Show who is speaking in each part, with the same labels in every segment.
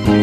Speaker 1: What's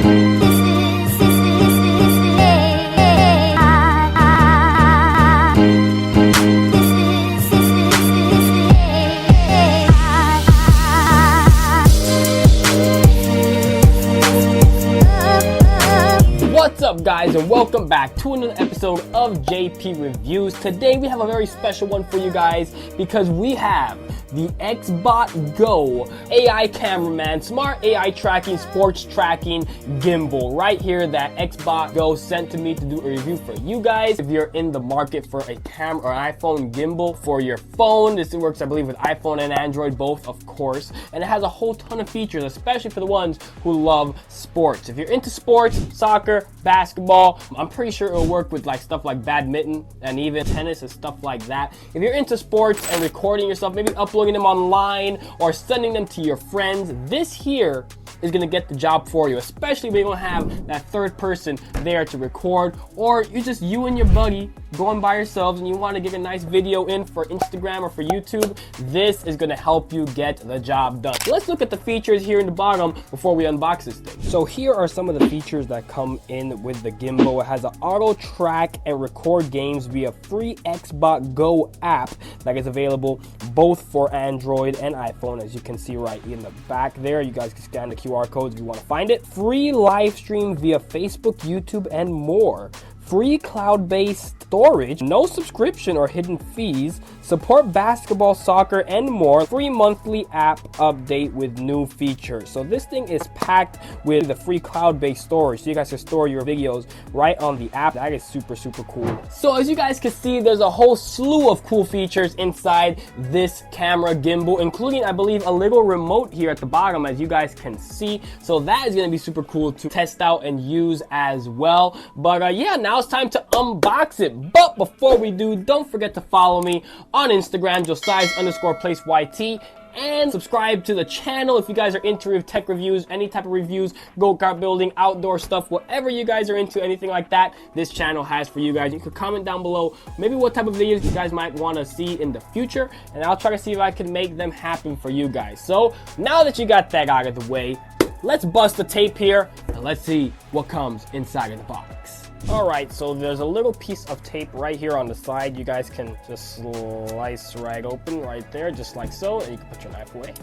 Speaker 1: up, guys, and welcome back to another episode of JP Reviews. Today we have a very special one for you guys because we have the XbotGo AI Cameraman Smart AI Tracking Sports Tracking Gimbal right here that XbotGo sent to me to do a review for you guys. If you're in the market for a camera or an iPhone gimbal for your phone, this works, I believe, with iPhone and Android both, of course, and it has a whole ton of features, especially for the ones who love sports. If you're into sports, soccer, basketball, I'm pretty sure it'll work with like stuff like badminton and even tennis and stuff like that. If you're into sports and recording yourself, maybe uploading them online or sending them to your friends, this here is gonna get the job for you, especially when you don't have that third person there to record, or you're just you and your buddy going by yourselves and you want to get a nice video in for Instagram or for YouTube. This is gonna help you get the job done. Let's look at the features here in the bottom before we unbox this thing. So here are some of the features that come in with the gimbal. It has an auto track and record games via free XbotGo app that is available both for Android and iPhone, as you can see right in the back there. You guys can scan the QR codes if you want to find it. Free live stream via Facebook, YouTube, and more. Free cloud-based storage, no subscription or hidden fees, support basketball, soccer, and more. Free monthly app update with new features. So this thing is packed with the free cloud-based storage, so you guys can store your videos right on the app. That is super, super cool. So as you guys can see, there's a whole slew of cool features inside this camera gimbal, including, I believe, a little remote here at the bottom, as you guys can see. So that is going to be super cool to test out and use as well. But yeah, now it's time to unbox it. But before we do, don't forget to follow me on Instagram, Josias_PlaceYT, and subscribe to the channel if you guys are into tech reviews, any type of reviews, go-kart building, outdoor stuff, whatever you guys are into, anything like that, this channel has for you guys. You could comment down below maybe what type of videos you guys might want to see in the future, and I'll try to see if I can make them happen for you guys. So now that you got that out of the way, let's bust the tape here and let's see what comes inside of the box. Alright, so there's a little piece of tape right here on the side. You guys can just slice right open right there, just like so, and you can put your knife away.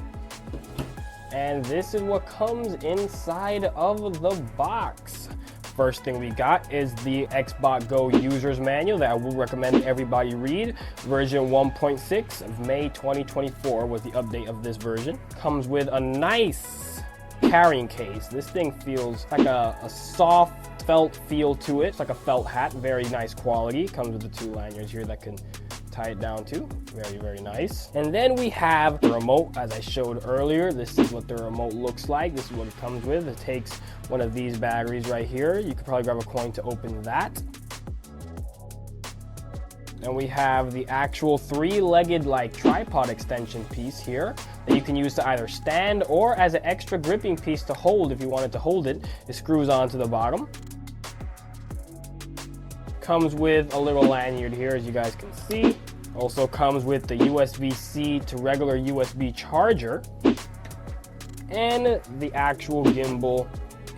Speaker 1: And this is what comes inside of the box. First thing we got is the XbotGo user's manual that I would recommend everybody read. Version 1.6 of May 2024 was the update of this version. Comes with a nice carrying case. This thing feels like a soft felt feel to it. It's like a felt hat, very nice quality. Comes with the two lanyards here that can tie it down to. Very, very nice. And then we have the remote, as I showed earlier. This is what the remote looks like. This is what it comes with. It takes one of these batteries right here. You could probably grab a coin to open that. And we have the actual three-legged like tripod extension piece here that you can use to either stand or as an extra gripping piece to hold if you wanted to hold it. It screws onto the bottom. Comes with a little lanyard here, as you guys can see. Also comes with the USB-C to regular USB charger. And the actual gimbal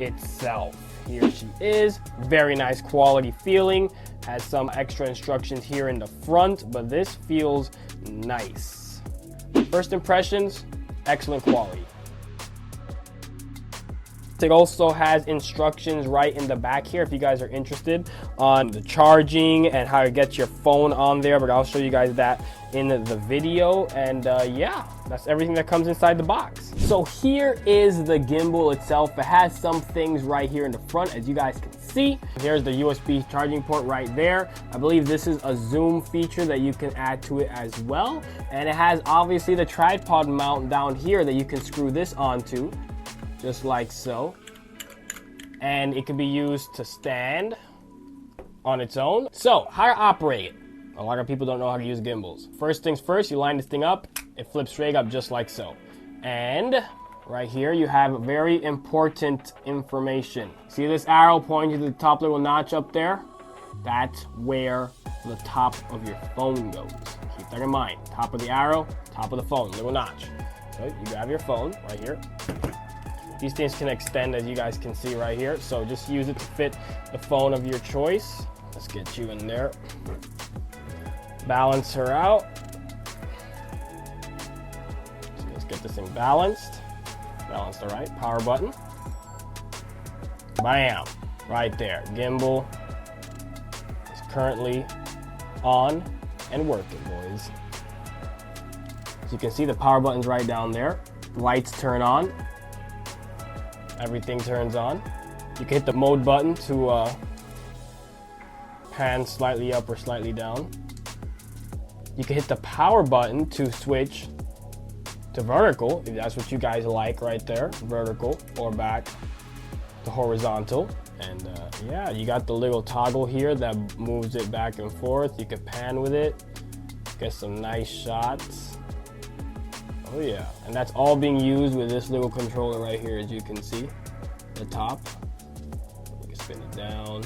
Speaker 1: itself. Here she is. Very nice quality feeling. Has some extra instructions here in the front, but this feels nice. First impressions, excellent quality. It also has instructions right in the back here if you guys are interested on the charging and how to get your phone on there, but I'll show you guys that in the video. And yeah, that's everything that comes inside the box. So here is the gimbal itself. It has some things right here in the front, as you guys can see. There's the USB charging port right there. I believe this is a zoom feature that you can add to it as well. And it has obviously the tripod mount down here that you can screw this onto, just like so. And it can be used to stand on its own. So, how to operate it. A lot of people don't know how to use gimbals. First things first, you line this thing up, it flips straight up just like so. And right here, you have very important information. See this arrow pointing to the top little notch up there? That's where the top of your phone goes. Keep that in mind. Top of the arrow, top of the phone, little notch. So you grab your phone right here. These things can extend, as you guys can see right here. So just use it to fit the phone of your choice. Let's get you in there. Balance her out. So let's get this thing balanced. Balanced, all right. Power button. Bam, right there. Gimbal is currently on and working, boys. So you can see the power button's right down there. Lights turn on. Everything turns on. You can hit the mode button to pan slightly up or slightly down. You can hit the power button to switch to vertical, if that's what you guys like right there. Vertical or back to horizontal. And yeah, you got the little toggle here that moves it back and forth. You can pan with it, get some nice shots. Oh yeah, and that's all being used with this little controller right here, as you can see, the top. You can spin it down.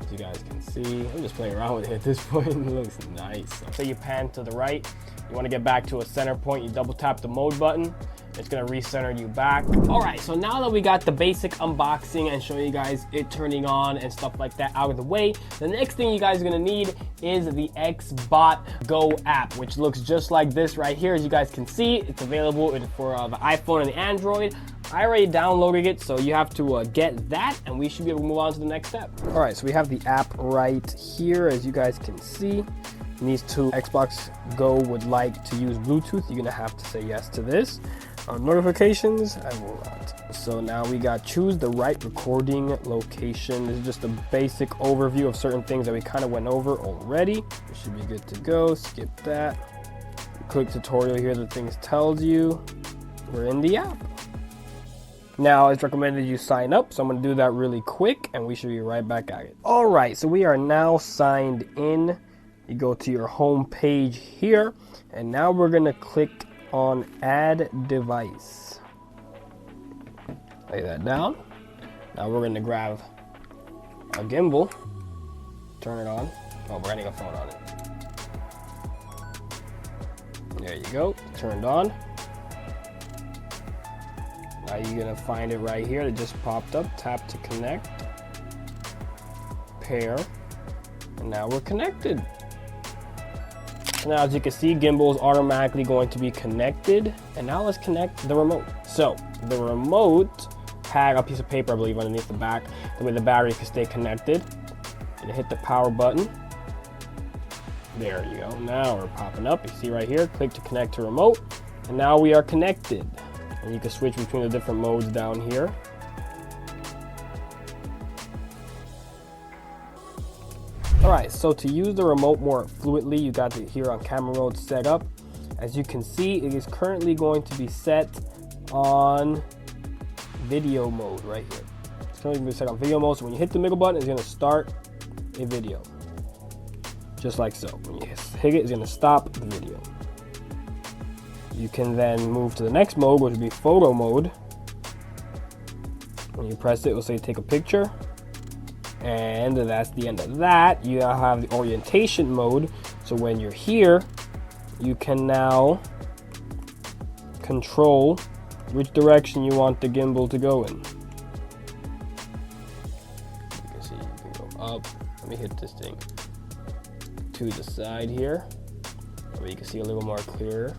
Speaker 1: As you guys can see, I'm just playing around with it at this point. It looks nice. So you pan to the right, you want to get back to a center point, you double tap the mode button. It's gonna recenter you back. All right, so now that we got the basic unboxing and showing you guys it turning on and stuff like that out of the way, the next thing you guys are gonna need is the XbotGo app, which looks just like this right here. As you guys can see, it's available for the iPhone and the Android. I already downloaded it, so you have to get that, and we should be able to move on to the next step. All right, so we have the app right here, as you guys can see. And these two XbotGo would like to use Bluetooth. You're gonna have to say yes to this. Notifications, I will not. So now we got choose the right recording location. This is just a basic overview of certain things that we kind of went over already. We should be good to go. Skip that. Quick tutorial here, the things tells you. We're in the app. Now it's recommended you sign up, so I'm gonna do that really quick and we should be right back at it. All right, so we are now signed in. You go to your home page here, and now we're gonna click on add device. Lay that down. Now we're gonna grab a gimbal, turn it on. Oh, we're adding a phone on it. There you go, turned on. Now you're gonna find it right here. It just popped up. Tap to connect, pair, and now we're connected. So now, as you can see, gimbal is automatically going to be connected. And now let's connect the remote. So the remote had a piece of paper, I believe, underneath the back, the way the battery can stay connected. You hit the power button. There you go. Now we're popping up. You see right here, click to connect to remote. And now we are connected. And you can switch between the different modes down here. All right, so to use the remote more fluidly, you got it here on camera mode set up. As you can see, it is currently going to be set on video mode right here. It's currently going to be set on video mode, so when you hit the middle button, it's going to start a video. Just like so. When you hit it, it's going to stop the video. You can then move to the next mode, which would be photo mode. When you press it, it will say take a picture. And that's the end of that. You now have the orientation mode. So when you're here, you can now control which direction you want the gimbal to go in. You can see you can go up. Let me hit this thing to the side here. That way you can see a little more clearer.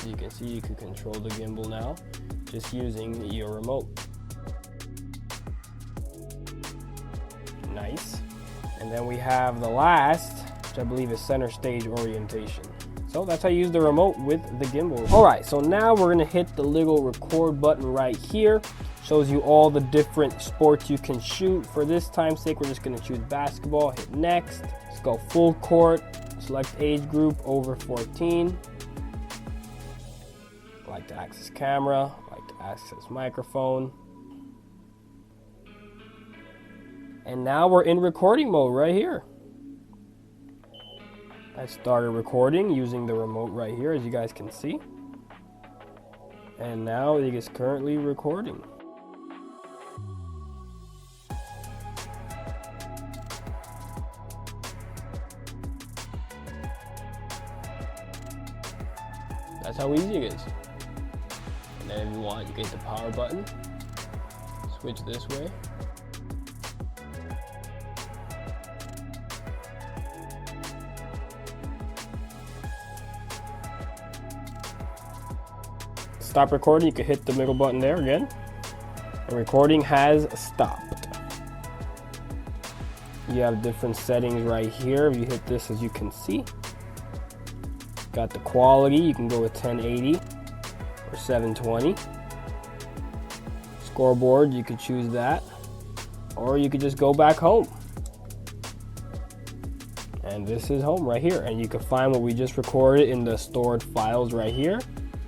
Speaker 1: You can see you can control the gimbal now just using your remote. Nice. And then we have the last, which I believe is center stage orientation. So that's how you use the remote with the gimbal. All right, so now we're gonna hit the little record button right here. Shows you all the different sports you can shoot. For this time's sake, we're just gonna choose basketball, hit next. Let's go full court, select age group over 14. Like to access camera, like to access microphone. And now we're in recording mode right here. I started recording using the remote right here, as you guys can see. And now it is currently recording. That's how easy it is. And then if you want, you can hit the power button, switch this way. Stop recording, you can hit the middle button there again. And recording has stopped. You have different settings right here. If you hit this, as you can see, got the quality. You can go with 1080 or 720. Scoreboard, you could choose that, or you could just go back home. And this is home right here, and you can find what we just recorded in the stored files right here.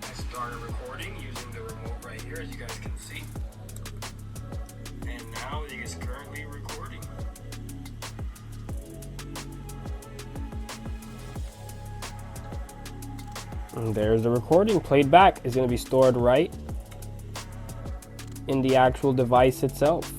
Speaker 1: I started recording using the remote right here, as you guys can see, and now it is currently recording. And there's the recording played back. It's going to be stored right in the actual device itself.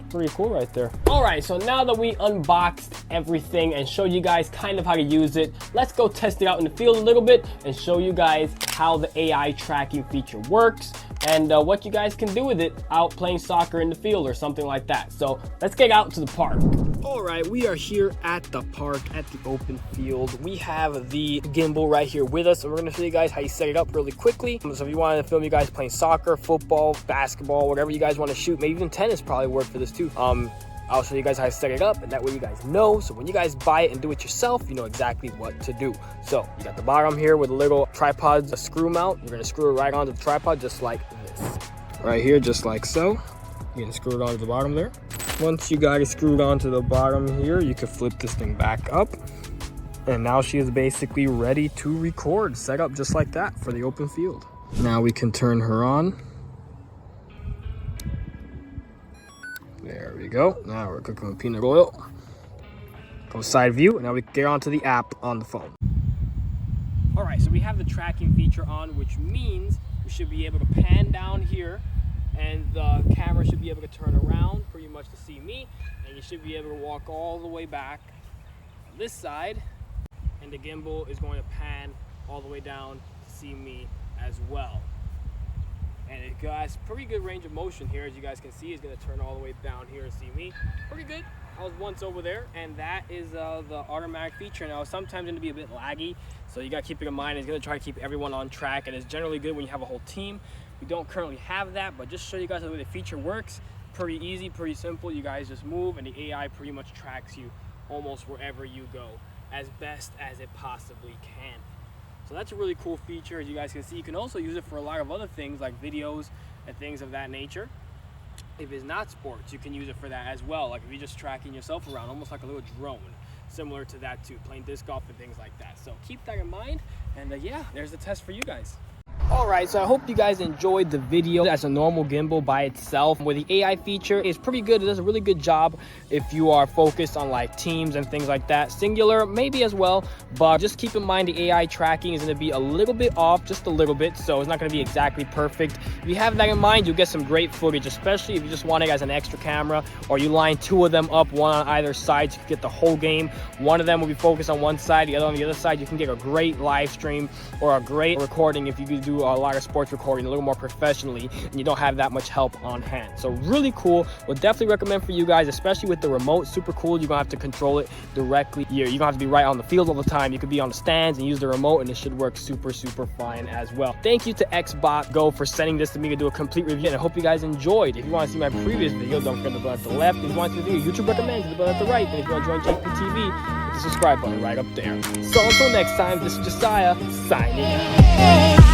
Speaker 1: Pretty cool right there. All right, so now that we unboxed everything and showed you guys kind of how to use it, let's go test it out in the field a little bit and show you guys how the AI tracking feature works and what you guys can do with it out playing soccer in the field or something like that. So let's get out to the park. All right, we are here at the park at the open field. We have the gimbal right here with us, and we're gonna show you guys how you set it up really quickly. So if you wanted to film you guys playing soccer, football, basketball, whatever you guys want to shoot, maybe even tennis probably work for this too. I'll show you guys how to set it up, and that way you guys know. So when you guys buy it and do it yourself, you know exactly what to do. So you got the bottom here with a little tripod, a screw mount. You're gonna screw it right onto the tripod just like this. Right here, just like so. You can screw it onto the bottom there. Once you got it screwed onto the bottom here, you can flip this thing back up. And now she is basically ready to record, set up just like that for the open field. Now we can turn her on. There we go. Now we're cooking with peanut oil. Go side view, and now we can get onto the app on the phone. All right, so we have the tracking feature on, which means we should be able to pan down here, and the camera should be able to turn around pretty much to see me, and you should be able to walk all the way back on this side, and the gimbal is going to pan all the way down to see me as well. And it has pretty good range of motion here, as you guys can see. It's going to turn all the way down here and see me. Pretty good. I was once over there, and that is the automatic feature. Now, sometimes it's going to be a bit laggy, so you got to keep it in mind. It's going to try to keep everyone on track, and it's generally good when you have a whole team. We don't currently have that, but just to show you guys the way the feature works, pretty easy, pretty simple. You guys just move, and the AI pretty much tracks you almost wherever you go, as best as it possibly can. So that's a really cool feature, as you guys can see. You can also use it for a lot of other things like videos and things of that nature. If it's not sports, you can use it for that as well. Like if you're just tracking yourself around, almost like a little drone, similar to that too, playing disc golf and things like that. So keep that in mind, and yeah, there's the test for you guys. Alright, so I hope you guys enjoyed the video. As a normal gimbal by itself, with the AI feature, it's pretty good. It does a really good job if you are focused on like teams and things like that. Singular, maybe as well, but just keep in mind the AI tracking is going to be a little bit off, just a little bit, so it's not going to be exactly perfect. If you have that in mind, you'll get some great footage, especially if you just want it as an extra camera, or you line two of them up, one on either side, so you can get the whole game. One of them will be focused on one side, the other on the other side. You can get a great live stream or a great recording if you could do a lot of sports recording a little more professionally and you don't have that much help on hand. So really cool. Would definitely recommend for you guys, especially with the remote. Super cool. You're gonna have to control it directly. You don't have to be right on the field all the time. You could be on the stands and use the remote, and it should work super fine as well. Thank you to XbotGo for sending this to me to do a complete review, and I hope you guys enjoyed. If you want to see my previous video, don't forget the button at the left. If you want to see the video, YouTube recommends, the button at the right. And if you want to join JPTV, hit the subscribe button right up there. So until next time, this is Josiah signing out.